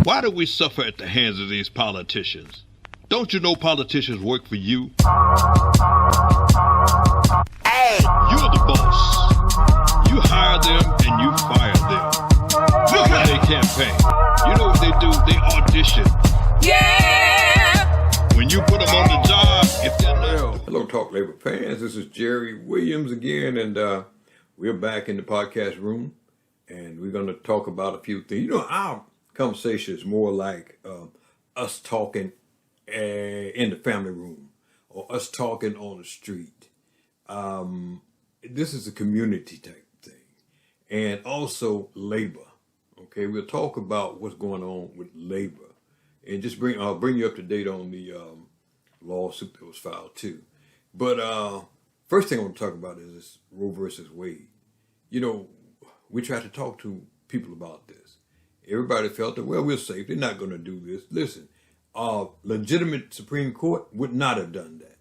Why do we suffer at the hands of these politicians? Don't you know politicians work for you? Hey! You're the boss. You hire them and you fire them. Look how they campaign. You know what they do? They audition. Yeah! When you put them on the job, if they're not... Hello, Talk Labor fans. This is Jerry Williams again, and we're back in the podcast room, and we're going to talk about a few things. You know, our conversation is more like us talking in the family room or us talking on the street. This is a community type thing, and also labor. Okay, we'll talk about what's going on with labor, and just I'll bring you up to date on the lawsuit that was filed too. But first thing I want to talk about is this Roe versus Wade. You know, we tried to talk to people about this. Everybody felt that, well, we're safe. They're not going to do this. Listen, legitimate Supreme Court would not have done that.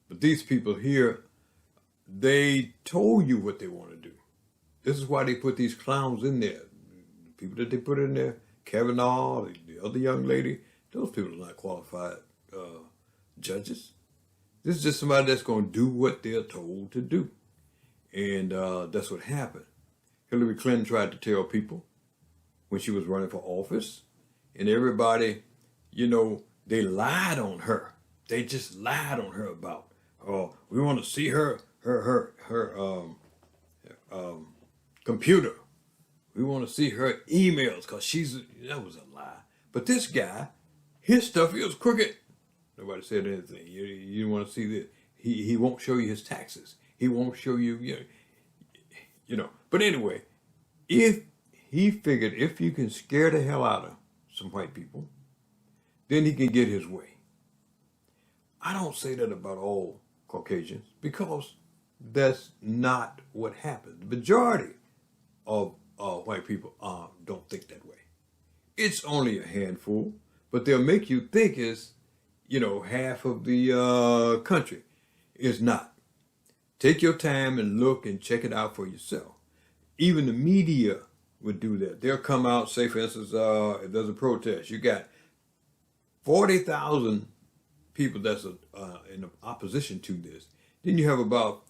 But these people here, they told you what they want to do. This is why they put these clowns in there. The people that they put in there, Kavanaugh, the other young lady, those people are not qualified judges. This is just somebody that's going to do what they're told to do. And that's what happened. Hillary Clinton tried to tell people when she was running for office, and everybody, you know, they lied on her. They just lied on her about, oh, we want to see her computer. We want to see her emails because that was a lie. But this guy, his stuff is crooked. Nobody said anything. You want to see this. He won't show you his taxes. He won't show you, you know. But anyway, if he figured if you can scare the hell out of some white people, then he can get his way. I don't say that about all Caucasians because that's not what happens. The majority of white people don't think that way. It's only a handful, but they'll make you think it's, you know, half of the country. It's not. Take your time and look and check it out for yourself. Even the media would do that. They'll come out, say, for instance, if there's a protest, you got 40,000 people that's in opposition to this. Then you have about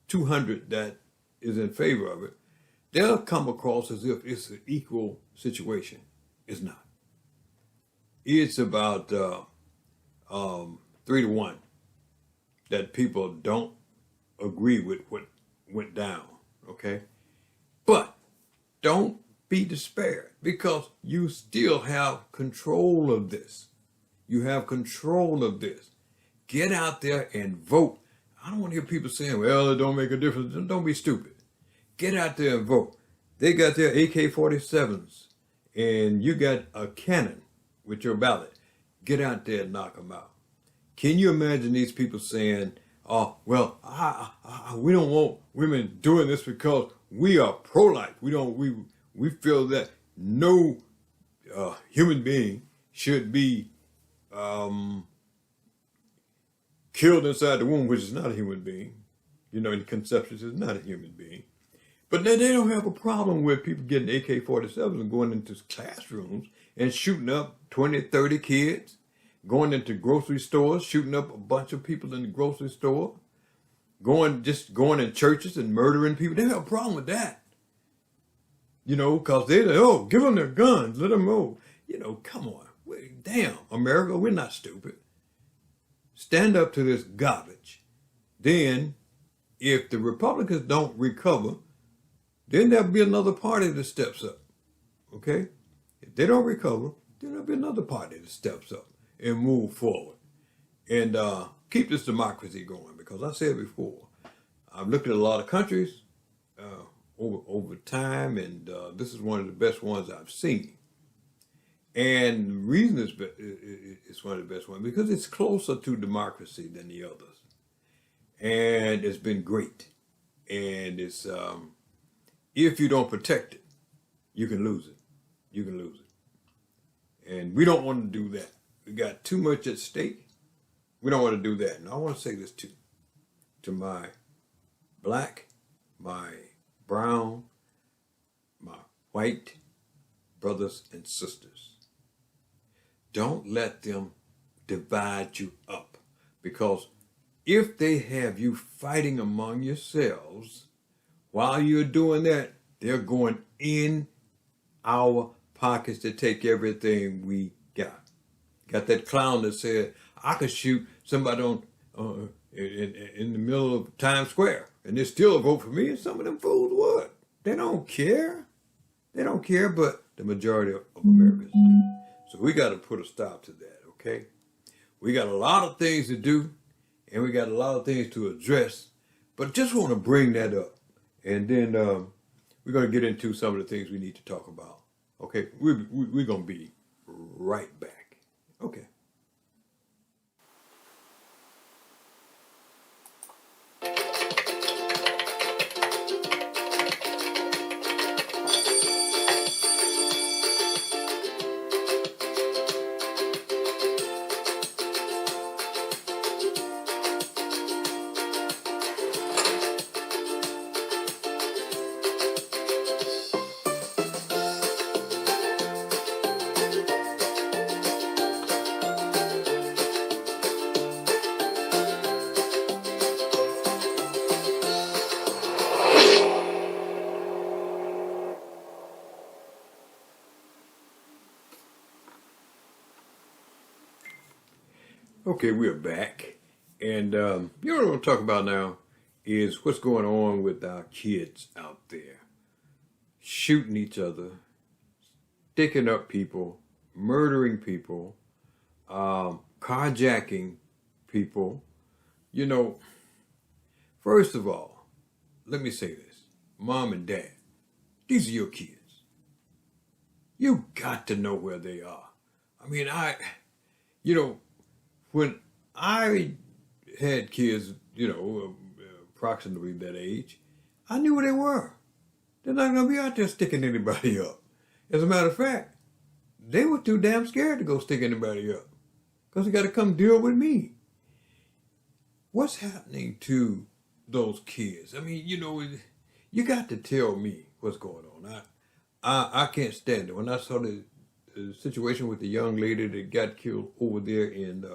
200 that is in favor of it. They'll come across as if it's an equal situation. It's not. It's about 3-1 that people don't agree with what went down, okay? But don't be despaired because you still have control of this. You have control of this. Get out there and vote. I don't want to hear people saying, well, it don't make a difference. Don't be stupid. Get out there and vote. They got their AK-47s and you got a cannon with your ballot. Get out there and knock them out. Can you imagine these people saying, oh, well, we don't want women doing this because we are pro-life. We feel that no human being should be killed inside the womb, which is not a human being. You know, in conceptions, is not a human being. But then they don't have a problem with people getting AK-47s and going into classrooms and shooting up 20, 30 kids, going into grocery stores, shooting up a bunch of people in the grocery store, going in churches and murdering people. They have a problem with that. You know, because they're like, oh, give them their guns, let them go. You know, come on. Damn, America, we're not stupid. Stand up to this garbage. Then, if the Republicans don't recover, then there'll be another party that steps up. Okay? If they don't recover, then there'll be another party that steps up and move forward. And keep this democracy going, because I said before, I've looked at a lot of countries over time, and this is one of the best ones I've seen. And the reason it's one of the best ones, because it's closer to democracy than the others. And it's been great. And it's, if you don't protect it, you can lose it. You can lose it. And we don't want to do that. We got too much at stake. We don't want to do that. And I want to say this to my black, my brown, my white brothers and sisters. Don't let them divide you up, because if they have you fighting among yourselves while you're doing that, they're going in our pockets to take everything we got. Got that clown that said, I could shoot somebody on in the middle of Times Square and they still vote for me, and some of them fools would. They don't care. They don't care, but the majority of Americans do. So we got to put a stop to that, okay? We got a lot of things to do, and we got a lot of things to address, but just want to bring that up. And then we're going to get into some of the things we need to talk about. Okay, we're going to be right back. Okay. Okay, we're back. And you know what I want to talk about now is what's going on with our kids out there. Shooting each other, sticking up people, murdering people, carjacking people. You know, first of all, let me say this. Mom and Dad, these are your kids. You got to know where they are. I mean, when I had kids, approximately that age, I knew where they were. They're not going to be out there sticking anybody up. As a matter of fact, they were too damn scared to go stick anybody up because they got to come deal with me. What's happening to those kids? I mean, you got to tell me what's going on. I can't stand it. When I saw the situation with the young lady that got killed over there in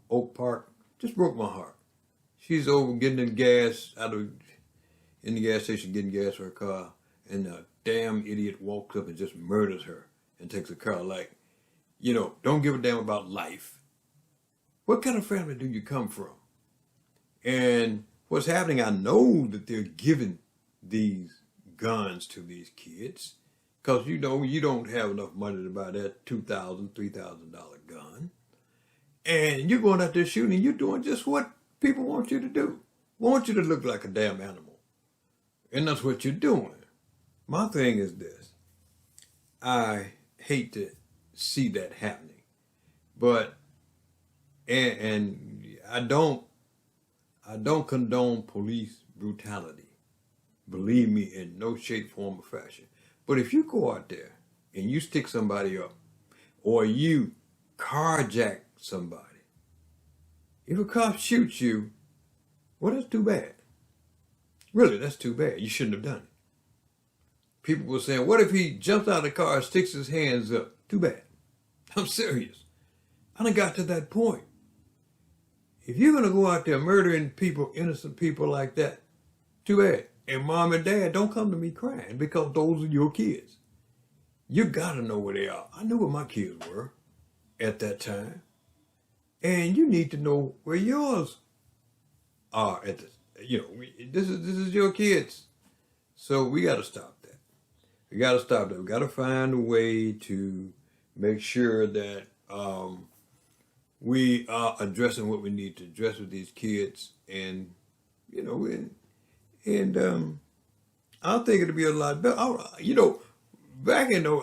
Oak Park, just broke my heart. She's over getting in the gas station, getting gas for her car, and a damn idiot walks up and just murders her and takes her car. Like, don't give a damn about life. What kind of family do you come from? And what's happening, I know that they're giving these guns to these kids because, you don't have enough money to buy that $2,000, $3,000 gun. And you're going out there shooting, and you're doing just what people want you to do. Want you to look like a damn animal. And that's what you're doing. My thing is this. I hate to see that happening. But, and I don't condone police brutality. Believe me, in no shape, form, or fashion. But if you go out there and you stick somebody up, or you carjack somebody, if a cop shoots you, well, that's too bad. Really, that's too bad. You shouldn't have done it. People were saying, what if he jumps out of the car and sticks his hands up? Too bad. I'm serious. I done got to that point. If you're going to go out there murdering people, innocent people like that, too bad. And mom and dad, don't come to me crying because those are your kids. You got to know where they are. I knew where my kids were at that time. And you need to know where yours are at this. This is your kids. So we got to stop that. We got to stop that. We got to find a way to make sure that we are addressing what we need to address with these kids. And, I think it'll be a lot better. Back in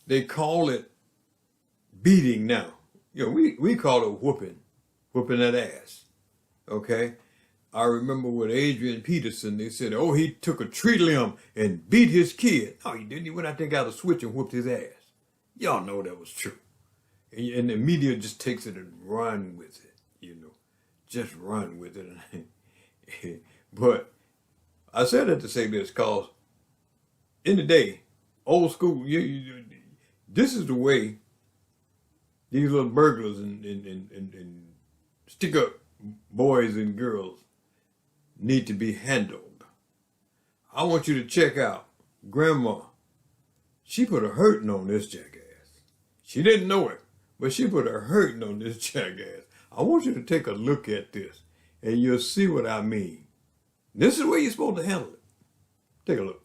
they call it beating now. We call it whooping that ass. Okay? I remember with Adrian Peterson, they said, oh, he took a tree limb and beat his kid. No, he didn't. He went out there, got a switch and whooped his ass. Y'all know that was true. And the media just takes it and run with it, just run with it. But I said that to say this because in the day, old school, this is the way these little burglars and stick-up boys and girls need to be handled. I want you to check out Grandma. She put a hurting on this jackass. She didn't know it, but she put a hurting on this jackass. I want you to take a look at this, and you'll see what I mean. This is where you're supposed to handle it. Take a look.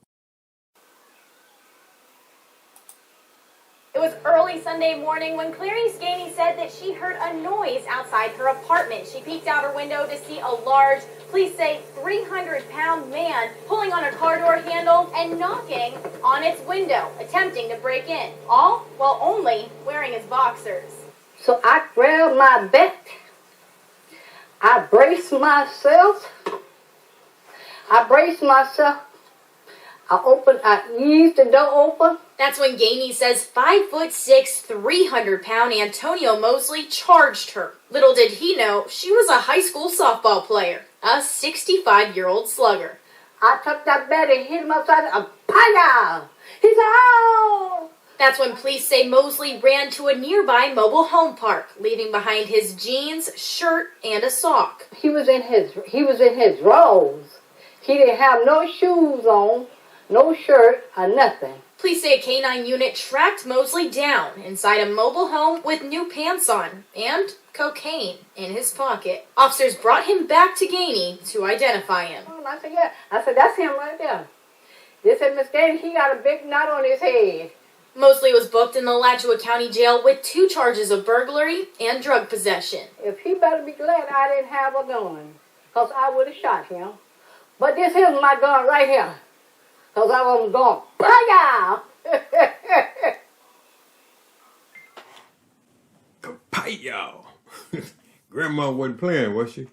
It was early Sunday morning when Clarice Gainey said that she heard a noise outside her apartment. She peeked out her window to see a large, police say 300-pound man pulling on a car door handle and knocking on its window, attempting to break in, all while only wearing his boxers. So I grabbed my bat. I braced myself. I eased the door open. That's when Gainey says 5'6", 300-pound Antonio Mosley charged her. Little did he know she was a high school softball player, a 65-year-old slugger. I took that bat and hit him upside the Paya! He said, "Oh!" That's when police say Mosley ran to a nearby mobile home park, leaving behind his jeans, shirt, and a sock. He was in his drawers. He didn't have no shoes on, no shirt, or nothing. Police say a K-9 unit tracked Mosley down inside a mobile home with new pants on and cocaine in his pocket. Officers brought him back to Gainey to identify him. I said, yeah. I said, that's him right there. They said, Miss Gainey, he got a big knot on his head. Mosley was booked in the Alachua County Jail with 2 charges of burglary and drug possession. If he better be glad I didn't have a gun, because I would have shot him. But this is my gun right here, because I was going, Paya! Kapow! Grandma wasn't playing, was she?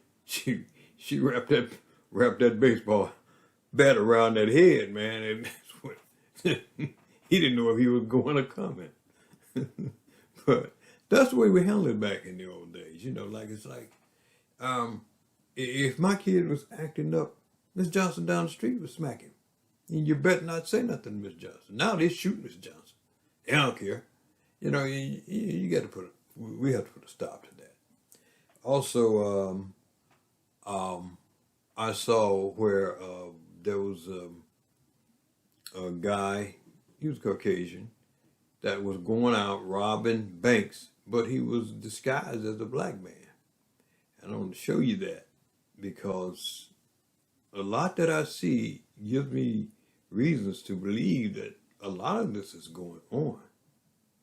She wrapped that baseball bat around that head, man, and that's what he didn't know if he was going or coming. But that's the way we handled it back in the old days. You know, if my kid was acting up, Miss Johnson down the street would smack him. And you better not say nothing to Miss Johnson. Now they shoot Miss Johnson. They don't care. You know, you got to we have to put a stop to that. Also, I saw where there was a guy, he was Caucasian, that was going out robbing banks, but he was disguised as a black man. And I want to show you that because a lot that I see gives me reasons to believe that a lot of this is going on.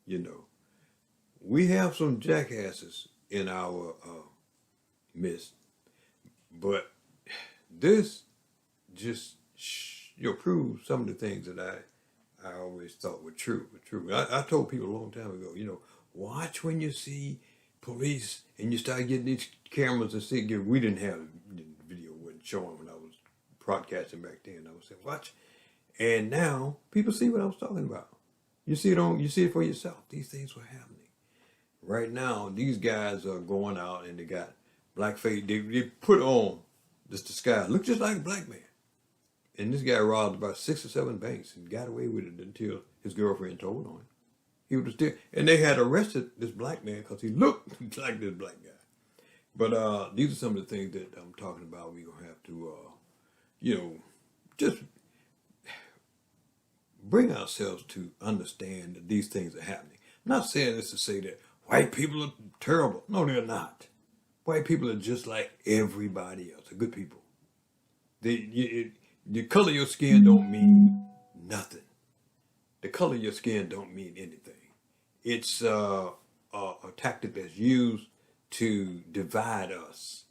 You know, we have some jackasses in our midst, but this just proves some of the things that I always thought were true. I told people a long time ago, you know, watch when you see police and you start getting these cameras and see. We didn't have the video wasn't showing when I was broadcasting back then. I was saying watch, and now people see what I was talking about. You see it for yourself. These things were happening. Right now, these guys are going out and they got blackface. They put on this disguise. Look just like a black man. And this guy robbed about 6 or 7 banks and got away with it until his girlfriend told on him. He was still, and they had arrested this black man because he looked like this black guy. But these are some of the things that I'm talking about. We're going to have to, just bring ourselves to understand that these things are happening. I'm not saying this to say that white people are terrible. No, they're not. White people are just like everybody else. They're good people. The color of your skin don't mean nothing. The color of your skin don't mean anything. It's a tactic that's used to divide us.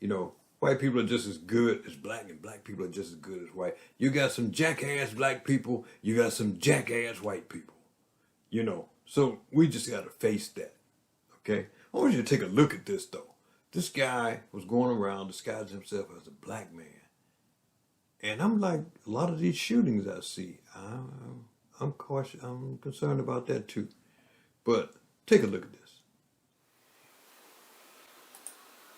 You know, white people are just as good as black, and black people are just as good as white. You got some jackass black people, you got some jackass white people. You know, so we just got to face that, okay? I want you to take a look at this, though. This guy was going around disguising himself as a black man. And I'm like, a lot of these shootings I see, I'm cautious, I'm concerned about that too. But take a look at this.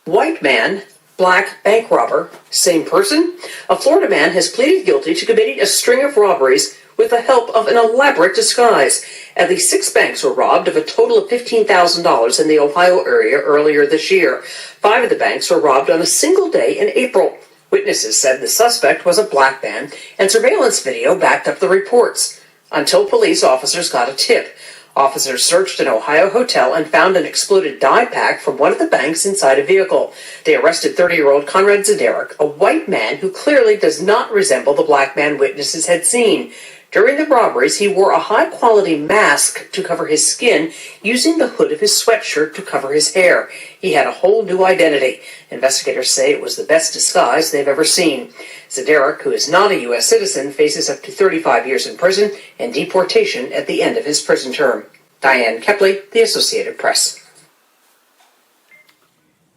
White man black bank robber. Same person? A Florida man has pleaded guilty to committing a string of robberies with the help of an elaborate disguise. At least 6 banks were robbed of a total of $15,000 in the Ohio area earlier this year. 5 of the banks were robbed on a single day in April. Witnesses said the suspect was a black man, and surveillance video backed up the reports. Until police officers got a tip. Officers searched an Ohio hotel and found an exploded dye pack from one of the banks inside a vehicle. They arrested 30-year-old Conrad Zederek, a white man who clearly does not resemble the black man witnesses had seen. During the robberies, he wore a high-quality mask to cover his skin, using the hood of his sweatshirt to cover his hair. He had a whole new identity. Investigators say it was the best disguise they've ever seen. Zederek, who is not a U.S. citizen, faces up to 35 years in prison and deportation at the end of his prison term. Diane Kepley, The Associated Press.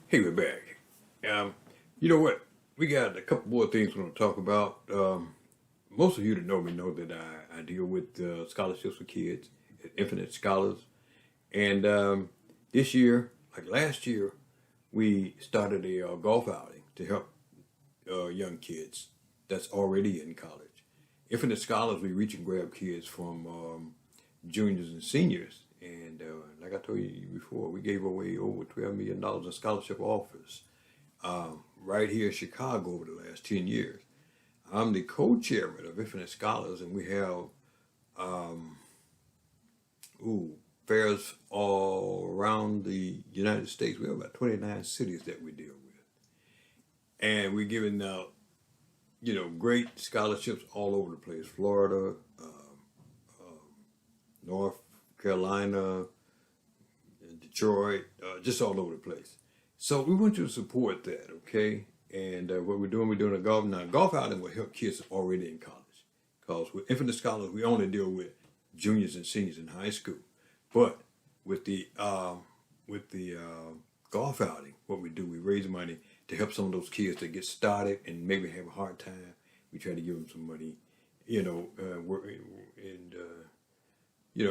Hey, we're back. You know what? We got a couple more things we want to talk about. Most of you that know me know that I deal with scholarships for kids, Infinite Scholars. And this year, like last year, we started a golf outing to help young kids that's already in college. Infinite Scholars, we reach and grab kids from juniors and seniors. And like I told you before, we gave away over $12 million in scholarship offers right here in Chicago over the last 10 years. I'm the co-chairman of Infinite Scholars, and we have fairs all around the United States. We have about 29 cities that we deal with. And we're giving out, great scholarships all over the place. Florida, North Carolina, Detroit, just all over the place. So we want you to support that, okay? And what we're doing a golf outing will help kids already in college. Because with Infinite Scholars, we only deal with juniors and seniors in high school. But with the golf outing, what we do, we raise money to help some of those kids that get started and maybe have a hard time. We try to give them some money,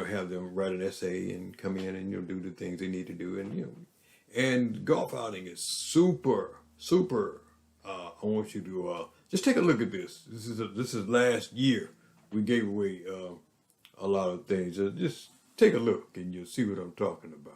have them write an essay and come in and do the things they need to do. And golf outing is super. I want you to just take a look at this. This is last year. We gave away a lot of things. Just take a look and you'll see what I'm talking about.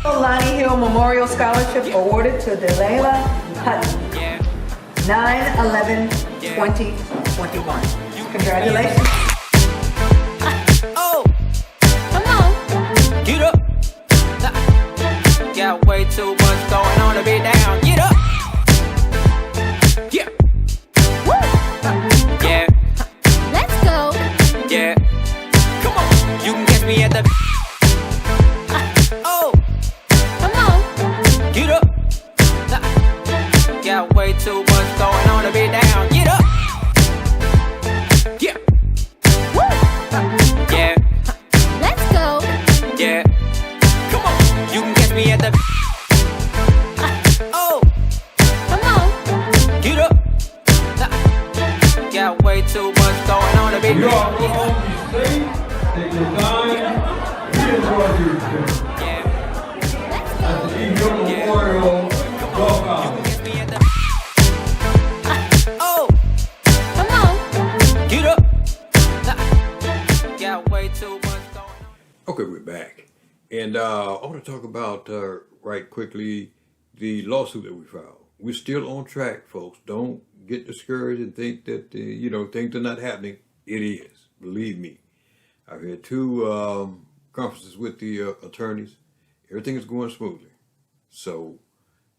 Lonnie Hill Memorial Scholarship awarded to Delayla Hutton, 9/11/2021. Congratulations. Get up. Got way too much going on to be down. Get up. Yeah. Yeah. Let's go. Yeah. Come on. You can catch me at the. Get up. Got way too much going on to be down. Get up. Yeah. Yeah. Let's go. Yeah. Come on. You can catch me at the. Get up. Got way too much going on to be We down. are all be safe, they design, Memorial golf outing. Get up. Got way too much going on. Okay, we're back. And I want to talk about, right quickly, the lawsuit that we filed. We're still on track, folks. Don't get discouraged and think that, things are not happening. It is. Believe me. I've had 2 conferences with the attorneys. Everything is going smoothly. So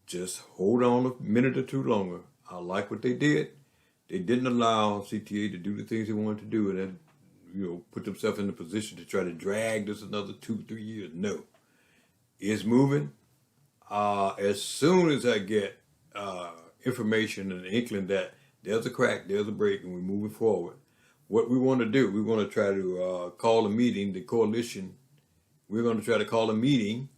just hold on a minute or 2 longer. I like what they did. They didn't allow CTA to do the things they wanted to do and then, put themselves in a position to try to drag this another 2-3 years. No. It's moving. As soon as I get information and an inkling that there's a crack, there's a break, and we're moving forward, what we want to do, we want to try to call a meeting, the coalition. We're going to try to call a meeting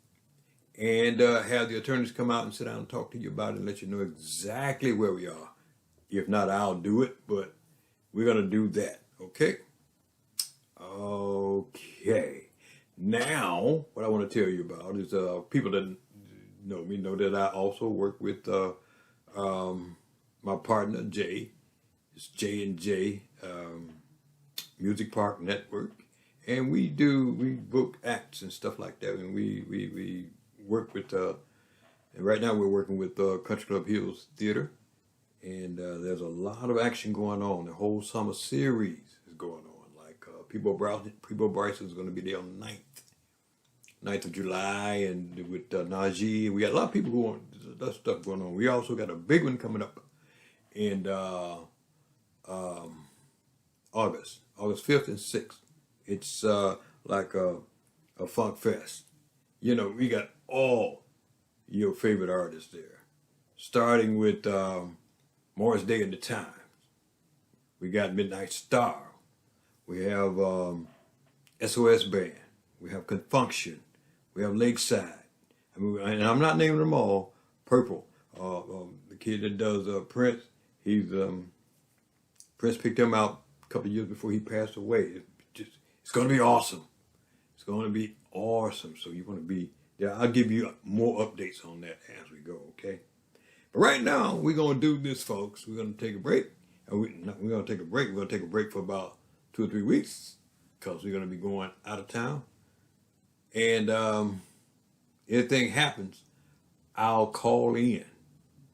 and have the attorneys come out and sit down and talk to you about it and let you know exactly where we are. If not, I'll do it, but we're going to do that, okay? Okay. Now, what I want to tell you about is people that know me know that I also work with my partner, Jay. It's J&J Music Park Network. And we book acts and stuff like that. And we work with, and right now we're working with Country Club Hills Theater. And there's a lot of action going on. The whole summer series is going on. Like Peebo Bryson is going to be there on the 9th of July, and with Najee. We got a lot of people who want that stuff going on. We also got a big one coming up in August 5th and 6th. It's like a funk fest. You know, we got all your favorite artists there, starting with Morris Day and the Times. We got Midnight Star. We have SOS Band. We have Confunction. We have Lakeside. I mean, and I'm not naming them all. Purple. The kid that does Prince. He's Prince picked him out a couple of years before he passed away. It's going to be awesome. It's going to be awesome. So you want to be there. I'll give you more updates on that as we go, okay? But right now, we're going to do this, folks. We're going to take a break. We're going to take a break. We're going to take a break for about 2 or 3 weeks because we're going to be going out of town. And if anything happens, I'll call in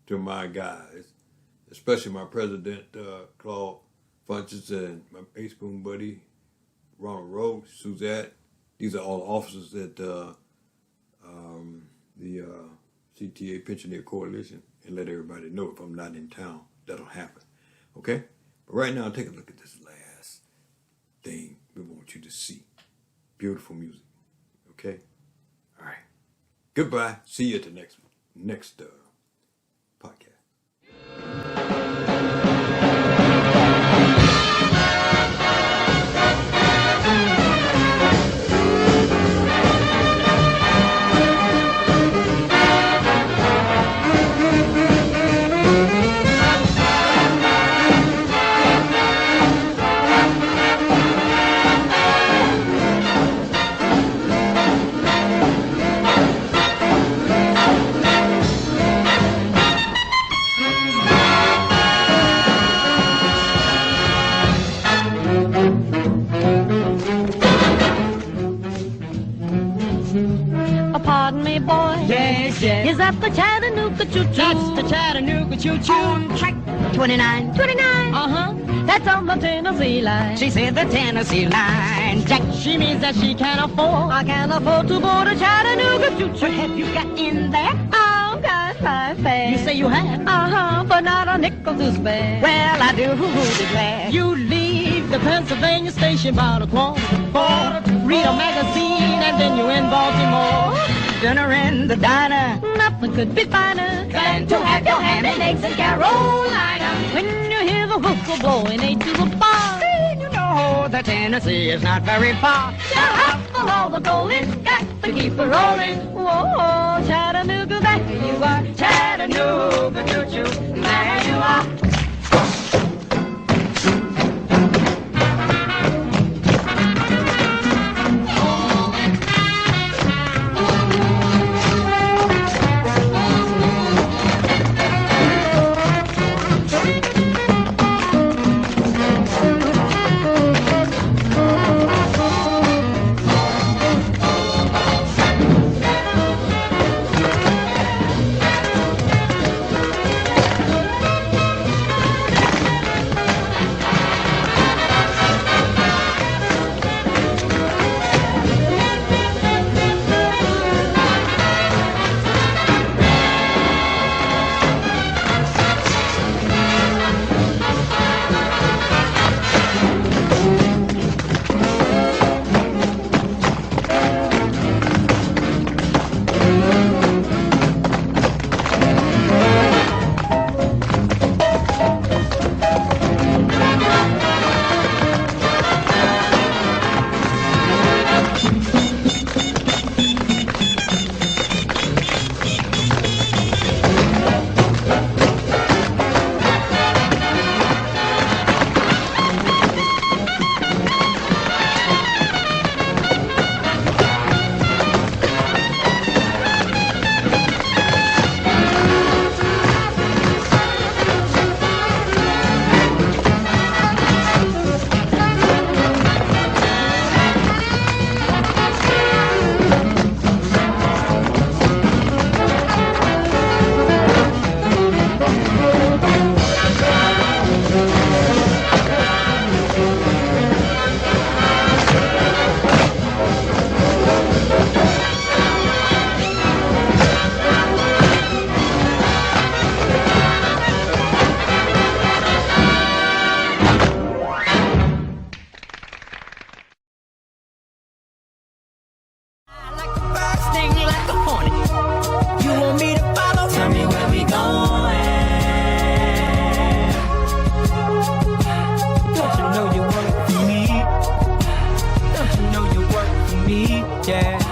to my guys, especially my president, Claude Funches, and my bass boom buddy, Ronald Rhodes, Suzette. These are all officers at the CTA Pensioner Coalition, and let everybody know if I'm not in town, that'll happen. Okay? But right now, take a look at this last thing we want you to see. Beautiful music. Okay? All right. Goodbye. See you at the next podcast. Pardon me, boy. Yes, yes. Is that the Chattanooga choo-choo? That's the Chattanooga choo-choo. On track 29. 29? Uh-huh. That's on the Tennessee line. She said the Tennessee line. Jack, she means that she can't afford. I can't afford to board a Chattanooga choo-choo. What have you got in there? Oh, got my fare. You say you have? Uh-huh, but not a nickel to spare. Well, I do declare. You leave the Pennsylvania station about a quarter to read a magazine, and then you're in Baltimore. Dinner in the diner. Nothing could be finer than to have your ham and eggs in Carolina. When you hear the whistle blowing 8 to the bar, then you know that Tennessee is not very far. Shut up for all the golden, got to keep it rolling. Whoa, Chattanooga, there you are. Chattanooga choo-choo, there you are. yeah.